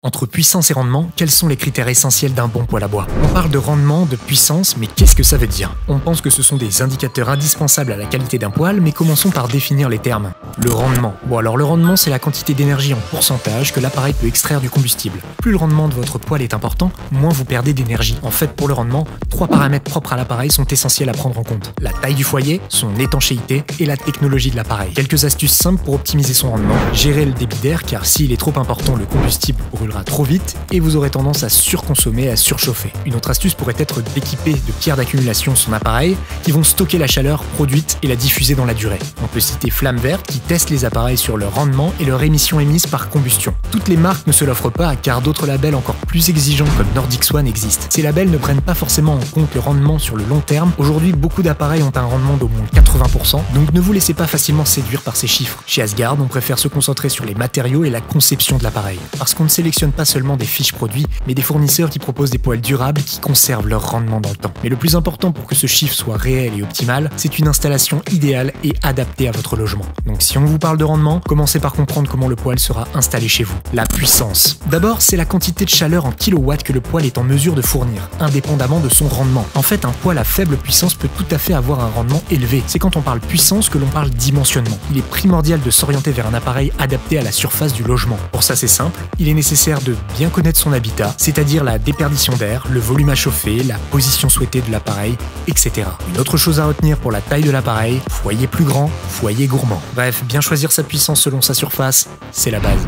Entre puissance et rendement, quels sont les critères essentiels d'un bon poêle à bois? On parle de rendement, de puissance, mais qu'est-ce que ça veut dire? On pense que ce sont des indicateurs indispensables à la qualité d'un poêle, mais commençons par définir les termes. Le rendement. Bon alors le rendement, c'est la quantité d'énergie en pourcentage que l'appareil peut extraire du combustible. Plus le rendement de votre poêle est important, moins vous perdez d'énergie. En fait, pour le rendement, 3 paramètres propres à l'appareil sont essentiels à prendre en compte. La taille du foyer, son étanchéité et la technologie de l'appareil. Quelques astuces simples pour optimiser son rendement. Gérer le débit d'air, car s'il est trop important, le combustible brûlera trop vite et vous aurez tendance à surconsommer, à surchauffer. Une autre astuce pourrait être d'équiper de pierres d'accumulation son appareil qui vont stocker la chaleur produite et la diffuser dans la durée. On peut citer Flamme Verte qui teste les appareils sur leur rendement et leur émission émise par combustion. Toutes les marques ne se l'offrent pas car d'autres labels encore plus exigeants comme Nordic Swan existent. Ces labels ne prennent pas forcément en compte le rendement sur le long terme. Aujourd'hui, beaucoup d'appareils ont un rendement d'au moins 80%, donc ne vous laissez pas facilement séduire par ces chiffres. Chez Asgard, on préfère se concentrer sur les matériaux et la conception de l'appareil, parce qu'on ne sélectionne pas seulement des fiches produits, mais des fournisseurs qui proposent des poêles durables qui conservent leur rendement dans le temps. Mais le plus important pour que ce chiffre soit réel et optimal, c'est une installation idéale et adaptée à votre logement. Donc si on vous parle de rendement, commencez par comprendre comment le poêle sera installé chez vous. La puissance. D'abord, c'est la quantité de chaleur en kilowatts que le poêle est en mesure de fournir, indépendamment de son rendement. En fait, un poêle à faible puissance peut tout à fait avoir un rendement élevé. C'est quand on parle puissance que l'on parle dimensionnement. Il est primordial de s'orienter vers un appareil adapté à la surface du logement. Pour ça, c'est simple, il est nécessaire de bien connaître son habitat, c'est-à-dire la déperdition d'air, le volume à chauffer, la position souhaitée de l'appareil, etc. Une autre chose à retenir pour la taille de l'appareil, foyer plus grand, foyer gourmand. Bref, bien choisir sa puissance selon sa surface, c'est la base.